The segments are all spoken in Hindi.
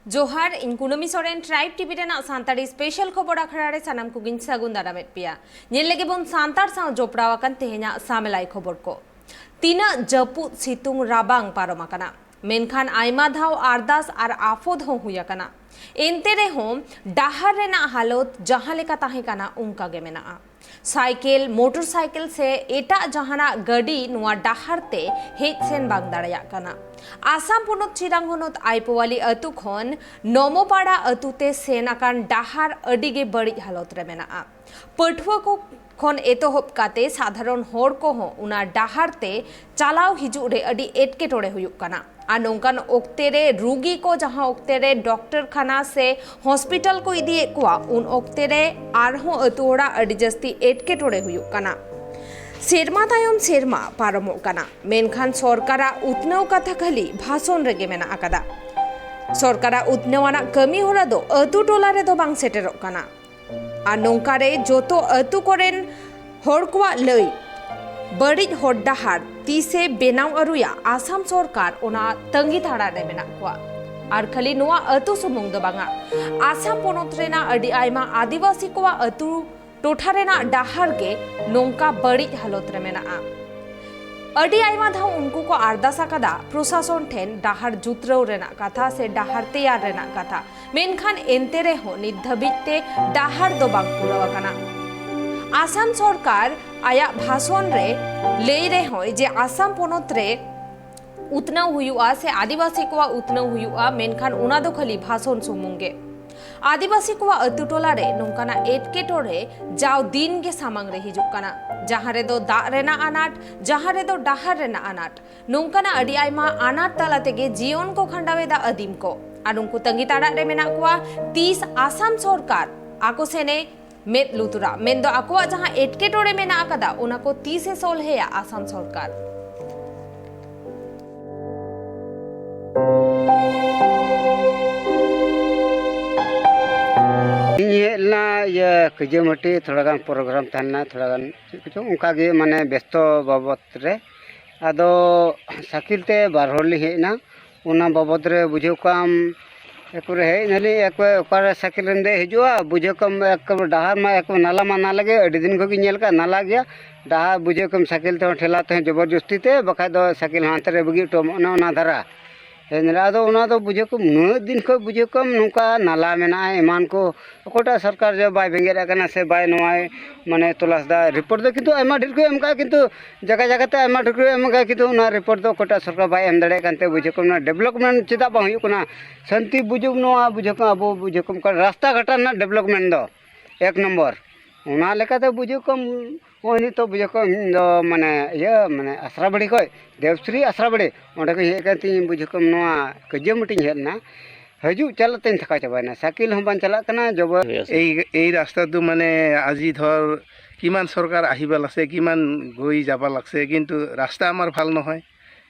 जोहार इन कुनमी सोरेन ट्राइब टीवी रेना सांताड़ी स्पेशल खबर आखड़ा रे सानाम कुगिन सागुन दारामेट पिया नेल लगे बोन सांतार साव जोपड़ावाकन तेहेना सामेलाई खबर को तीना जपु सितुंग राबांग पारोमाकना मेनखान आयमा धाव आरदास आर आफोद हो हुयाकना एनते रेहों डाहर रेना हालत जहां लेका ताहेकाना उनका गे मेनाआ साइकिल मोटरसाइकिल से एटा जहाना गडी नुआ डाहरते हेज सेन बांग दाड़ायाकना आसाम पुनत चिरांग होनत आइपोवाली अतु खन नमोपाड़ा अतुते सेनाकान डाहर अडिगे बड़ी हालत रे मेनाआ पटुआ को खन एतोहब काते साधारण होड़ को हो उना डाहरते चालाव हिजु रे अडी एटकेटोड़े हुयुक कना आ नोंकान ओक्ते रे रुगी को जहां ओक्ते रे डॉक्टर खाना से हॉस्पिटल को इदिए कुआ उन ओक्ते रे आरहों अतुड़ा अडी जस्ती एटकेटोड़े हुयुक कना सेरमा तायम सेरमा पारमोग कना मेनखान सरकारा उतनाव कथा खाली भाषण रेगे मेना आकादा सरकारा उतनावाना कमी होरा दो अतु टोला रे दो बांग सेटेरोग कना आ नोंकारे जोतो अतु कोरेन होड़ कुआ लई बड़िज होड़ डाहार तीसे बेनाव अरुया आसाम सरकार ओना तंगी थाड़ा रे मेना कुआ आर खाली नुआ अतु सुमुंग दो बांगा आसाम पोनोत रेना अडी आयमा आदिवासी कुआ अतु टोठा रेना डाहर के नोंका बड़िज हालत रे मेनाआ अडी आयमा धाव उनको को आरदासा कदा प्रशासन ठेन डाहर जुतरव रेना कथा से डाहर तैयार रेना कथा मेनखान एनते रे हो नित धबिते डाहर दो बांग पुरावकना आसाम सरकार आया भाषण रे लेई रे हो जे आसाम पोनोत रे उतनाव हुयुआ से आदिवासी को उतनाव हुयुआ मेनखान उना दो खाली भाषण सुमुंगे आदिवासी को अतु टोला रे नोंकाना एटकेटोड़े जाव दिन के सामांग रे हिजुकाना जहां रे दो दा रेना अनाट जहां रे दो डाहर रेना अनाट नोंकाना अडी आयमा अनाट ताला तेगे जीवन को खंडावे दा अदीम को आर उनको तंगी ताड़ा रे मेना कुआ 30 आसाम सरकार आको सेने मेद लुतुरा मेन दो आकोआ जहां एटकेटोड़े मेना आकादा उना को 30 ए सोल है आसाम सरकार ना ये कजमटी थोड़ा गान प्रोग्राम तहना थोड़ा गान कुछ उनका गे माने व्यस्त बाबत रे आदो साकिल ते बारहोली हेना उना बाबत रे बुझो काम एकरे हे नली एक ओकर साकिल रेंदे हिजुआ बुझो कम एक डाहर मा एक नाला मा ना लगे अडी दिन को नेल का नाला गया डाहर बुझो कम साकिल ते ठेला ते जबरदस्ती ते बखा दो साकिल हाथ रे बगी तो ना धरा हेना बुझे को दिन को बुझे कम नुका नाला मेना एमान को ओकोटा सरकार जो बाय भेंगेरा कना से बाय नोय माने तलाश दा रिपोर्ट दो किंतु एमा ढेर को एमका किंतु जगह जगह ते एमा ढेर को एमका किंतु ना रिपोर्ट दो ओकोटा सरकार बाय एम दड़े कानते बुझे को ना डेवलपमेंट चिदा बा हुयु कना शांति बुझुक नोआ बुझे को अबो बुझे को रास्ता घाटा ना डेवलपमेंट दो एक नंबर उना लेकाते बुझे कम ओनी तो बुझे को माने ये माने आसराबड़ी को देवश्री आसराबड़ी ओंडे को हेकती बुझे को नोआ कजमटी हेना हजू चलते थका चाबाना साइकिल हम बान चला कना जबर এই রাস্তাটো মানে আজি ধর কিমান সরকার আহিবা লাগছে কিমান গই যাবা লাগছে কিন্তু রাস্তা আমার ভাল নহয়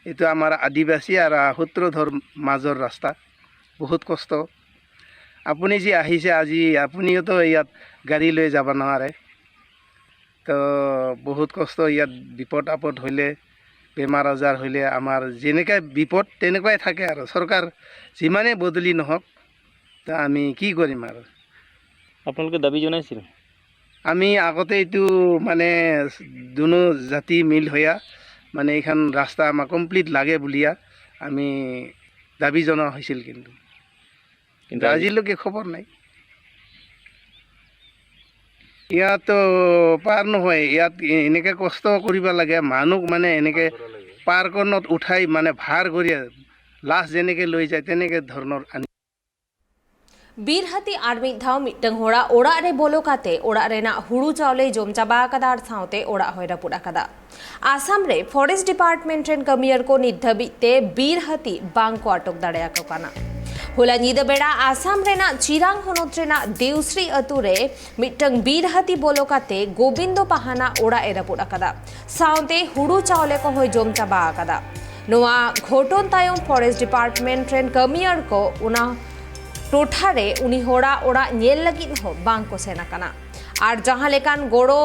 এটো আমার আদিবাসী আর সূত্রধর মাজর রাস্তা বহুত কষ্ট আপুনি যে আহিছে আজি আপুনিও তো ইয়াত গাড়ী লৈ যাব নোৱাৰে তো বহুত কষ্ট ইয়াত বিপদ আপদ হইলে বেমাৰ আজাৰ হইলে আমাৰ যেনেকৈ বিপদ তেনেকুৱাই থাকে আৰু চৰকাৰ যিমানে বদলি নহওক তা আমি কি কৰিম আৰু আপোনালোকে দাবী জনাইছিল আমি আগতে এইটো মানে দুনো জাতি মিল হইয়া মানে এইখন ৰাস্তা আমাৰ কমপ্লিট লাগে বুলিয়া আমি দাবী জনোৱা হৈছিল কিন্তু আজিলৈকে খবৰ নাই ইয়াতো পাৰ নহয় ইয়াত এনেকৈ কষ্ট কৰিব লাগে মানুহ মানে এনেকৈ পাৰ্কনত উঠাই মানে ভাৰ কৰি লাশ যেনেকৈ লৈ যায় তেনেকৈ ধৰণৰ আনি बीरहती आर मिद धाव मिटंग होड़ा ओड़ा रे बोलो काते ओड़ा रेना हुड़ू चावले जोम चाबा कदार सावते ओड़ा होयरा पुरा कदा आसाम रे फॉरेस्ट डिपार्टमेंट रेन कमियर को निधबिते बीरहती बांग को अटक दाड़या कना होला नीदा बेड़ा आसाम रेना चिरांग होनोत रेना देवश्री अतुरे मिटंग बीरहती बोलो काते गोविंदो पहाना ओड़ा एरा पुरा कदा सावते हुड़ू चावले को होय जोम चाबा कदा नोआ घोटोन तायम फॉरेस्ट डिपार्टमेंट रेन कमियर को उना टोठारे उनी होड़ा ओड़ा नेल लगी हो बांग को सेना कना आर जहां लेकान गोड़ो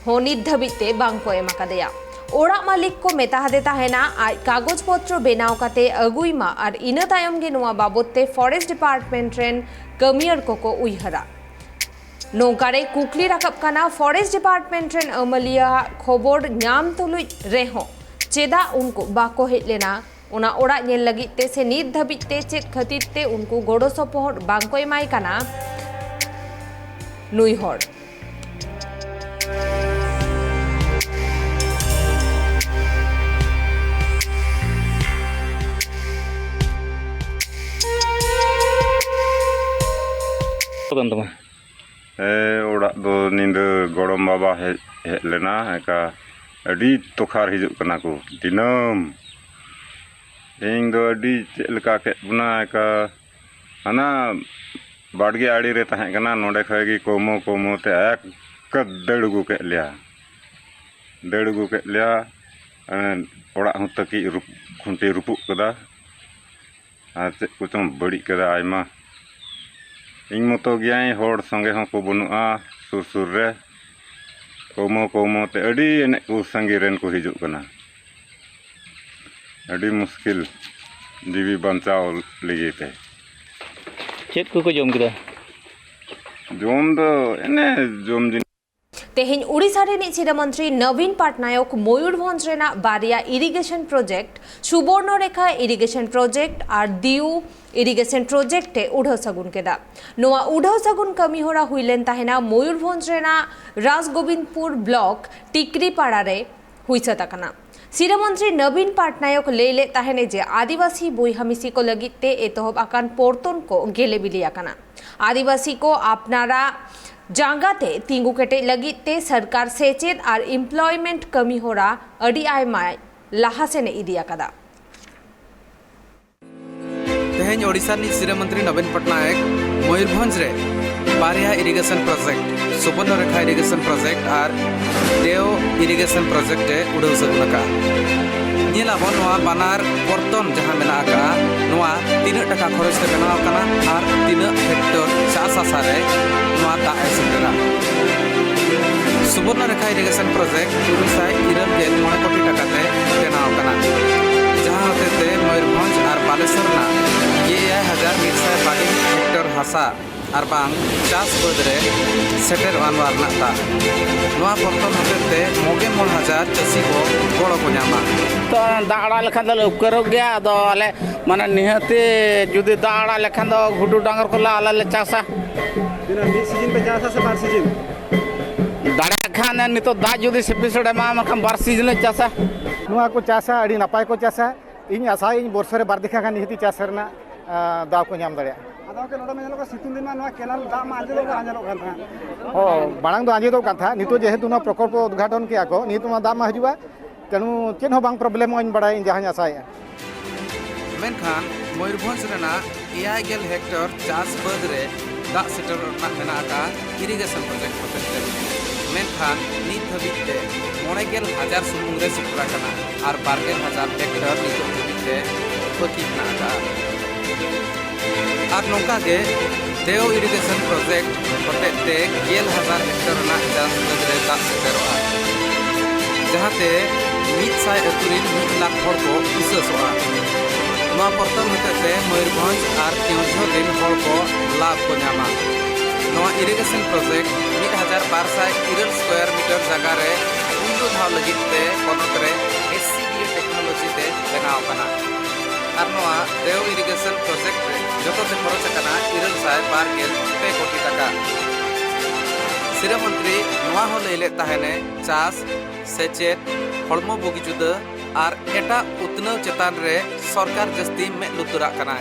हो नित धबिते बांग को एमा कदेया ओड़ा मालिक को मेता हदे ताहेना आज कागज पत्र बेनाव काते अगुईमा और इना तायम गे नोआ बाबते फॉरेस्ट डिपार्टमेंट रेन कमियर को उयहरा नौकारे कुकली राकब काना फॉरेस्ट डिपार्टमेंट रेन अमलिया खबर नाम तुलुई रेहो चेदा उनको बाको हेज लेना उना ओड़ा नेल लगी ते से नित धाबिज ते चेद खातिर ते उनको गोड़ो सपोहट बांको एमाय काना नुई हर kan teman ओड़ा दो नींद गड़म बाबा हेज लेना एका अड़ी तोखार हिजुक कना को दिनम इन दो अड़ी चेलका के बुना एका हना बाड़गे आड़ी रे तहे कना नोडे खगी कोमो कोमो ते एक क दड़गु के लिया ओड़ा हूं तकी खुंटी रुपुक कदा आ चे कुचम बड़ी कदा आयमा इन मतो गयाई होड़ संगे हों को बनुआ सुर सुर रे कोमो कोमो ते अड़ी एने को संगे रेन को हिजुक कना अड़ी मुश्किल जीवी बंचाव लगी ते चेत को जम किदा जोम दो एने जोम जिन तेहेन उड़ीसा रेनी चिरा मंत्री नवीन पटनायक मयूरभंज रेना Bariya irrigation project Subarnarekha irrigation project और दिउ इरिगेशन प्रोजेक्ट उड़ो सगुन केदा नोआ उड़ो सगुन कमी होरा हुइलेन ताहेना मयूरभंज रेना राजगोविंदपुर ब्लॉक टिकरीपाड़ा रे हुइसा तकना सिरा मंत्री नवीन पटनायक लेले ताहेने जे आदिवासी बोईहामिसी को लगिते एतहब आकान पोर्तन को गेले बिलिया कना आदिवासी को अपनारा जांगाते तिंगु केटे लगिते सरकार सेचेद और एम्प्लॉयमेंट कमी होरा अड़ी आयमाय लाहासेने इदिया कदा तेहेन ओडिशा नि सिरा मंत्री नवीन पटनायक मयूरभंज रे Bariya irrigation project Subarnarekha irrigation project और देव इरिगेशन प्रोजेक्ट उड़ाव सगुनका नीलाबो नोआ बानार पर्तन जहां मेना का नोआ 3 टका खरच ते बनाव कना और 3 हेक्टर चास आसारे नोआ दा एसेटरा सुवर्णरेखा इरिगेशन प्रोजेक्ट उड़ीसा 9 कोटी टका ते बनाव कना जहां होते मयूरभंज और बालेश्वर ना 1122 हेक्टर हासा और बांग चास बद रे सेटर अनवार नाता नोआ पर्तन होते मोगे 1000 चासी को गोड़ो को नामा तो दाड़ा लेखान दो उपकर गया तो आले माने निहते जुदी दाड़ा लेखान दो घुटू डांगर को ला आले चासा दिना मी सीजन पे चासा से बार सीजन दाड़ा खान नितो दा जुदी सेपिसोड मा मखम बार सीजन ले चासा नुआ को चासा अड़ी नपाय को चासा इन आशा इन वर्षरे बार देखा खान निहती चासरना दा को नाम दड़िया आदा के नोडा में लोग सितुन दिन मा नोआ केनाल दा मा आंजलो कान था ओ बाणांग दो आंजेदो कथा नितो जेहेतु ना प्रकल्प उद्घाटन किया को नितो मा दा मा हजुआ तेनु चेन हो बांग प्रॉब्लम होइन बड़ाई जहां आसाया मेनखान मयूरभंज रेना 11 हेक्टर चास बद रे दा सेटर ना मेना का इरिगेशन प्रोजेक्ट होते मेनखान नित हबिते 9,000 सुमुंग रे सेटरा कना और 12,000 हेक्टर नितो हबिते पकी ना का और नौका के देव इरिगेशन प्रोजेक्ट होते 11,000 हेक्टर ना चास बद रे दा सेटरवा जहाते 100 अतुरिन 1 लाख हर को विशेषवा नोआ पर्तन होते मयूरभंज और केउझर दिन हर को लाभ को नामा नोआ इरिगेशन प्रोजेक्ट 1200 स्क्वायर मीटर जगह रे उंदो धाव लगिते पनत रे एससीबी टेक्नोलॉजी ते बनाव कना और नोआ देव इरिगेशन प्रोजेक्ट रे जतो से खरच कना 9,2 कोटी टका सिरा मंत्री नोआ हो लेले ताहेने चास सेचेत हड़मो बगिजुदा और एटा उतनव चेतान रे सरकार जस्ती में लुतुरा कना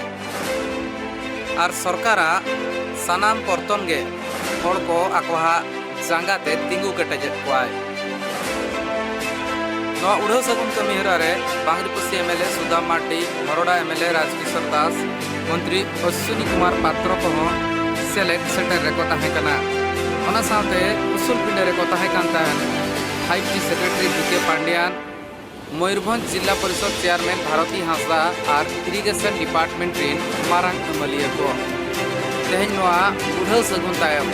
और सरकारा सानाम पर्तन गे हड़ को आकोहा जांगाते तिंगु केटेजेत कोआय नोआ उड़ाव सगुन कमी हरा रे बांगरीपोसी एमएलए सुदाम मार्टी बरोडा एमएलए राजकिशोर दास मंत्री अश्विनी कुमार पात्र को सेलेक्ट सेटर रे को ताहे कना ओना साथे उसूल पिंडे रे को ताहे कांता 5G secretary VK Pandian Mayurbhanj zilla parishad chairman Bharati Hansda और इरिगेशन डिपार्टमेंट रेन मारांग अमलिया को तेहन नोआ उढ़ाव सगुन तायम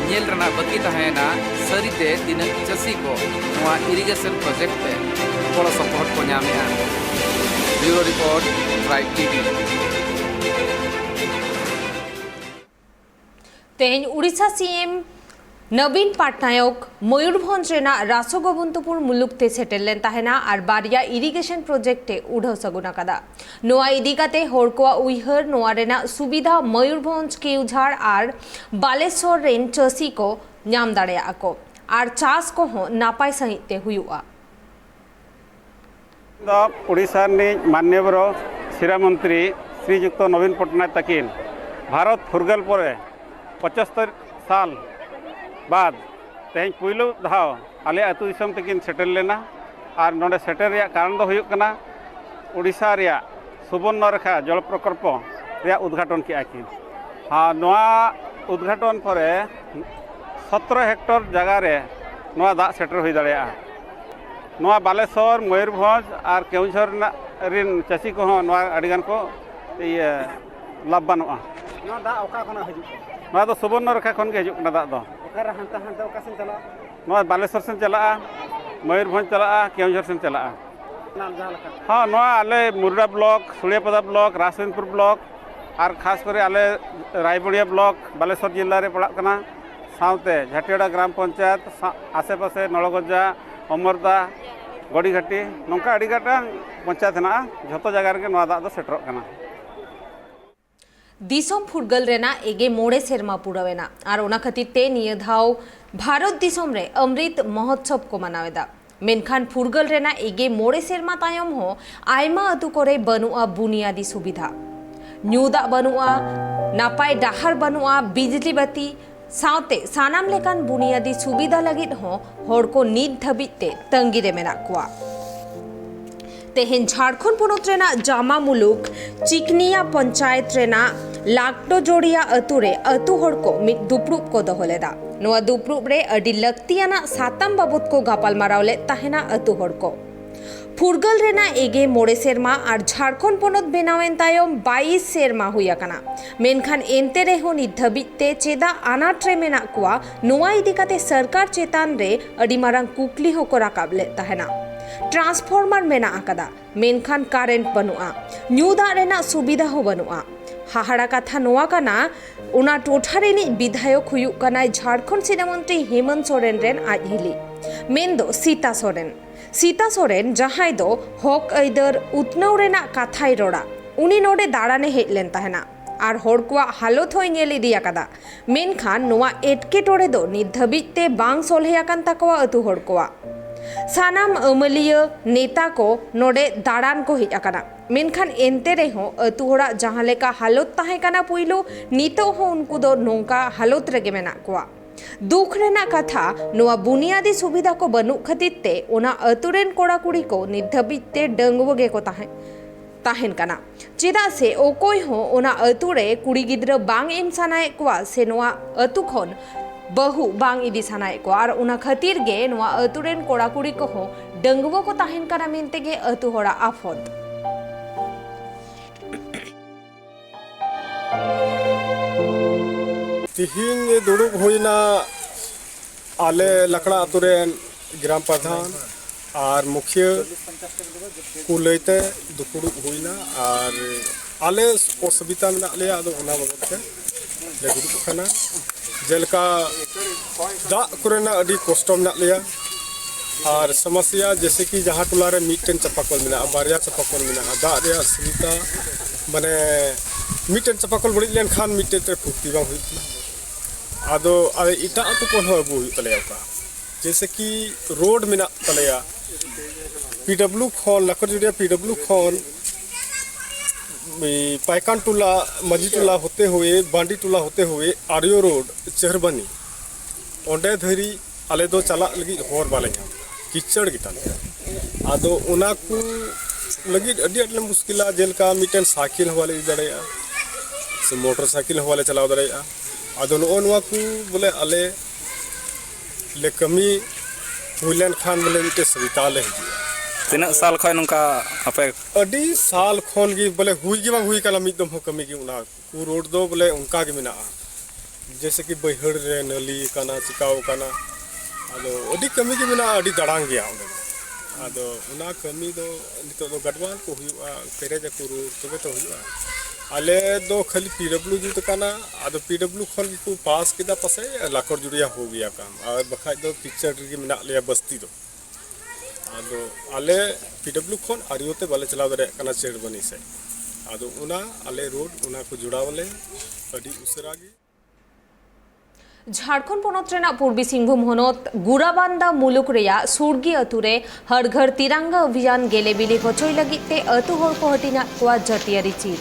नेल रना बाकी तहेना सरीते तिना चासी को नोआ इरिगेशन प्रोजेक्ट पे गड़ो सपोर्ट को ᱧᱟᱢᱮᱜᱼᱟ। Bureau report tribe TV. तेहन उड़ीसा सीएम नवीन पटनायक मयूरभंज रेना रासोगोविंदपुर मुलुकते सेटेल लेन ताहेना आर बारिया इरिगेशन प्रोजेक्टे उड़ाव सगुन आकादा। नोआ इदी काते होर कोआ उइहर नोआ रेना सुविधा मयूरभंज केउझाड़ आर बालेश्वर रेन चासी को ᱧᱟᱢ दाड़ेया को आर चास को हो नापाय सहित हुयुआ। उड़ीसा माननीय शिरा मंत्री श्रीजुक्त नवीन पटनायक तकिन भारत फुरगल पर 75 साल बाद तेज पुइलो धाव आले आतु दिसम तकिन सेटल लेना और नोडे सेटर रिया कारण दो हुयुक कना उड़ीसा रिया सुवर्णरेखा जल प्रकल्प रिया उद्घाटन किया किन। हाँ नोआ उद्घाटन पर 17 हेक्टर जगह रे नोआ दा सेटर हुई दाड़ेया। नोआ बालेश्वर मयूरभंज और केउझर रिन चासी को नोआ अडिगान को ये लाभ बानुआ। नोआ दा ओका खना हजु नोआ दो सुवर्णरेखा खन के हजुक ना दा दो ओकर हांता हांता ओका सेन चला नोआ बालेश्वर सेन चला मयूरभंज चला केउझर सेन चला। हाँ नोआ आले मुर्रा ब्लॉक सुड़ियापदा ब्लॉक राजवेंद्रपुर ब्लॉक और खास करे आले रायबड़िया ब्लॉक बालेश्वर जिला रे पड़ा कना साउते झाटियाड़ा ग्राम पंचायत आसे पासे नलगंजा अमरदा गड़ीघाटी नौका अड़ीगाटा पंचायत हेना झोतो जगह रे नोआ दा दो सेटरक कना। दिसोम फुरगल रेना एगे मोड़े सेरमा पुरावेना और ओना खातिर ते निये धाव भारत दिसोम रे अमृत महोत्सव को मनावेदा। मेनखान फुरगल रेना एगे मोड़े सेरमा तायम हो आयमा अतु करे बनुआ बुनियादी सुविधा न्यूदा बनुआ नापाय डाहर बनुआ बिजली बत्ती साउते सानाम लेकान बुनियादी सुविधा लगित हो होड़ को नीत धबिते तंगी रे मेना कुआ। तेहन झारखंड पोनोत रेना जामा मुलुक चिकनिया पंचायत रेना लाक्टो जोड़िया अतुरे अतु होड़ को मिद दुपरुप को दोहलेदा। नोआ दुपरुप रे अडी लक्तियाना सातम बाबत को गापाल मारावले ताहेना अतु होड़ को फुरगल रेना एगे मोड़े सेरमा और झारखंड पोनोत बेनावेन तायम 22 सेरमा हुई आकाना। मेनखान एनते रेहो नित धबिते चेदा आनाट रे मेना कुआ नोआ इदी काते सरकार चेतान रे अडी मारांग कुकली होको राकाबले ताहेना। ट्रांसफॉर्मर मेना आकादा मेनखान कारेंट बनुआ न्यू दा रेना सुविधा हो बनुआ। हाहाड़ा कथा नोआ काना उना टोठा रेनी विधायक हुयुक कानाय झारखंड सीनामंत्री हेमंत सोरेन रेन आजहिली मेन दो सीता सोरेन जहां दो हक ऐदर उतनाव रेना कथाय रोड़ा उनी नोडे दाड़ाने हेज लेन ताहेना और होड़ कोआ हालत होय नेल इदी आकादा। मेनखान नोआ एटकेटोड़े दो नित धबिते बांग सोल्हे आकान ताकोआ अतु होड़ कोआ सानाम अमलिया नेता को नोडे दाड़ान को हेज आकाना। मेनखान एनते रेहो अतु होड़ा जहां लेका हालत ताहे काना पुइलो नितो हो उनको दो नोंका हालत रेगे मेना कोआ। दुख रेना कथा नोआ बुनियादी सुविधा को बनु खतिते ओना अतुरेन कोड़ा कुड़ी को नित धबिते डंगवगे को ताहेन काना चेदा से ओकोय हो ओना अतुरे कुड़ी गिद्रा बांग एम सानाय कोआ से नोआ अतु खन बहु बांग इदी सानाय को और उना खतिर गे नोआ अतुरेन कोड़ा कुड़ी को हो डंगवो को ताहेन काना मेनते गे अतु होड़ा आफत। तिहिन दुड़ुब होइना आले लकड़ा अतुरेन ग्राम प्रधान और मुखिया को लैते दुपुड़ुब होइना और आले असुविधा मेना ले आदो ओना बाबत ते ले दुड़ुब खाना जेलका दा कुरेना अडी कष्ट मेना लिया और समस्या जैसे कि जहाँ टोला रे मिटन चपाकल मेना बारिया चपाकल मेना दा रे सुविधा माने मिटन चपाकल बड़ी लेन खान मिटन ते फुक्ति बांग हुई आदो आदे इटा अतु कोन हो बु तलेया का जैसे कि रोड मेना तलेया पीडब्ल्यू खोन लकड़जुड़िया पीडब्ल्यू खोन पायकान टोला मजी टोला होते हुए बांडी टोला होते हुए आरियो रोड चेहरबानी ओंडे धरी आले दो चला लगी होर बाले किचड़ गिता आदो उना को लगी अडी अडले मुश्किला जेलका मिटन साइकिल हवाले दड़ेया से मोटरसाइकिल हवाले चलाव दड़ेया आदो नोआ को बोले आले ले कमी हुइलेन खान बोले मिटे सुविधा ले तीना साल खय नंका आपे अडी साल खोन गी बोले हुई गी बांग हुई कला मिदम हो कमी गी उना को रोड दो बोले उनका गे मिना जैसे कि बैहड़ रे नली काना चिकाव काना आदो अडी कमी के बिना अडी दड़ांग गया उन्हें आदो उना कमी दो नितो दो गडवान को हुआ पेरे जे कुरु तबे तो हुआ आले दो खाली पीडब्ल्यू जुत काना आदो पीडब्ल्यू खन को पास किदा पासे लाखर जुड़िया हो गया काम और बखाय दो पिक्चर रे मिना लिया बस्ती दो आदो आले पीडब्ल्यू खन आरियोते बाले चला दरे काना चेड़ बनी से आदो उना आले रोड उना को जुड़ावले अडी उसरागी झारखंड पनत रेना पूर्वी सिंहभूम हनत गुराबांदा मुलुक रेया सुरगी अतुरे हर घर तिरंगा अभियान गेले बिली होचोय लगिते अतु हर को हटिना कोआ जतियारी चीर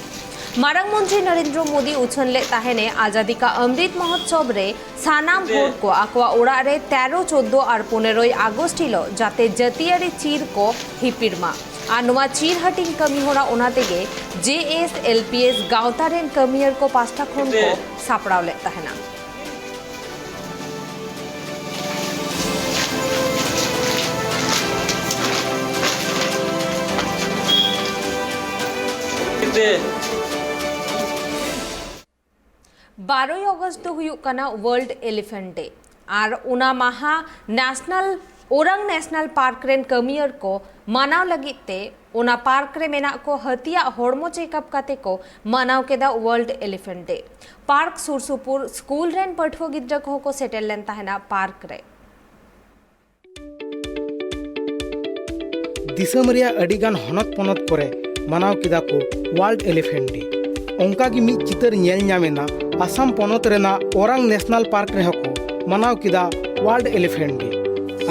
मारांग मंत्री नरेंद्र मोदी उछनले ताहेने आजादी का अमृत महोत्सव रे सानाम हर को आकोआ ओड़ा रे 13, 14 और 15 आगस्ट हिलो जाते जतियारी चीर को हिपिरमा और नोआ चीर हटिंग कमी होना ओना तेगे JSLPS गावता रेन कमियर को पास्टा खन को सापड़ावले ताहेना बारोई अगस्त दो हुयुग कना वर्ल्ड एलिफेंट डे और उना माहा नेशनल ओरंग नेशनल पार्क रेन कमियर को मानाव लगिते उना पार्क रे मेना को हतिया होड़मो चेकअप काते को मानाव केदा world elephant day park Sursupur school रेन पठुआ गिद्रा को सेटल लेन ताहेना पार्क रे दिसम रिया अडिगान हनत पनत करे मानाव केदा को वर्ल्ड एलिफेंट डे ओंका की मिद चितर नेल ᱧᱟᱢᱮᱱᱟ आसाम पनत रेना ओरंग नेशनल पार्क रे हको मनाव किदा वर्ल्ड एलिफेंट डे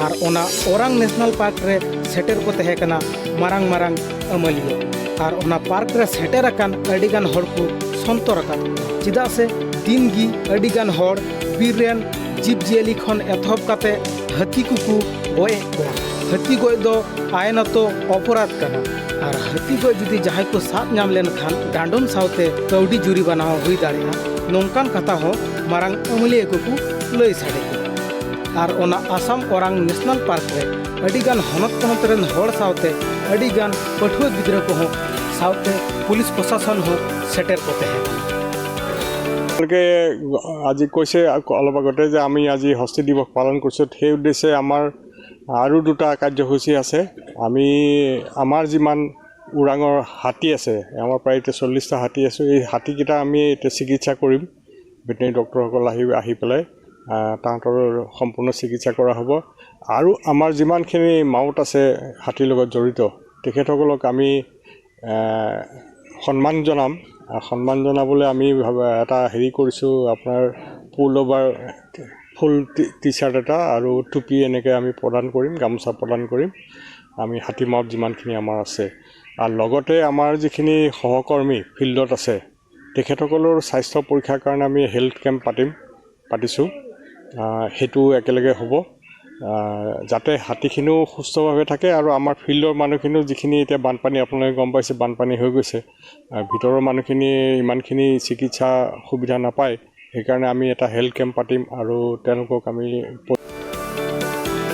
और ओना ओरंग नेशनल पार्क रे सेटर को तहे कना मारांग मारांग अमलियो और ओना पार्क रे सेटर अकान अडिगान हड़ को संतर अकान चिदा से दिन गी अडिगान हड़ बीर रेन जीव जियली खन एथब काते हाथी कुकु गोए को हाथी गोय दो आयनतो अपराध कना और हाथी गोय जुदी जहाय को साथ नाम लेन खान डांडम सावते कौडी जुरिमाना हुई दाड़ेया नोंकान कथा हो मारांग अमलिया को लई साडे और ओना आसाम ओरंग नेशनल पार्क रे अडिगान हनत पनत रेन हड़ सावते अडिगान पठुआ गिद्रा को हो सावते पुलिस प्रशासन हो सेटर को तहे আজি কৈছে অলপ আগতে যে আমি আজি হস্তি দিৱস পালন কৰিছোঁ সেই উদ্দেশ্যে আমাৰ আৰু দুটা কাৰ্যসূচী আছে আমি আমাৰ যিমান ওৰাঙৰ হাতী আছে আমাৰ প্ৰায় 40টা হাতী আছে এই হাতীকেইটা আমি এতিয়া চিকিৎসা কৰিম ভেটেৰিনেৰী ডক্টৰসকল আহি পেলাই তাহাঁতৰ সম্পূৰ্ণ চিকিৎসা কৰা হ'ব আৰু আমাৰ যিমানখিনি মাউত আছে হাতীৰ লগত জড়িত তেখেতসকলক আমি সন্মান জনাবলৈ আমি এটা হেৰি কৰিছোঁ আপোনাৰ পুল'ভাৰ ফুল টি চাৰ্ট এটা আৰু টুপি এনেকৈ আমি প্ৰদান কৰিম গামোচা প্ৰদান কৰিম আমি হাতী মাউত যিমানখিনি আমাৰ আছে আৰু লগতে আমাৰ যিখিনি সহকৰ্মী ফিল্ডত আছে তেখেতসকলৰ স্বাস্থ্য পৰীক্ষাৰ কাৰণে আমি হেল্থ কেম্প পাতিছোঁ সেইটো একেলগে হ'ব যাতে হাতীখিনিও সুস্থভাৱে থাকে আৰু আমাৰ ফিল্ডৰ মানুহখিনিও যিখিনি এতিয়া বানপানী আপোনালোকে গম পাইছে বানপানী হৈ গৈছে ভিতৰৰ মানুহখিনি ইমানখিনি চিকিৎসা সুবিধা নাপায় সেইকাৰণে আমি এটা হেল্থ কেম্প পাতিম আৰু তেওঁলোকক আমি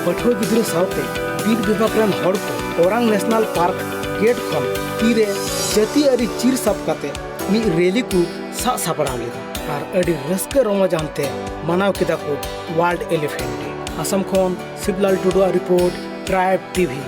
पठुआ गिद्रा सावते बीर विभाग रेन हड़ को ओरंग नेशनल पार्क गेट खन तीरे जतियारी चीर सब काते मी रैली को सापड़ा लेदा और अडी रस्का रमजानते मनाव केदा को वर्ल्ड एलिफेंट डे असम खन शिवलाल टुडुआ रिपोर्ट ट्राइब टीवी।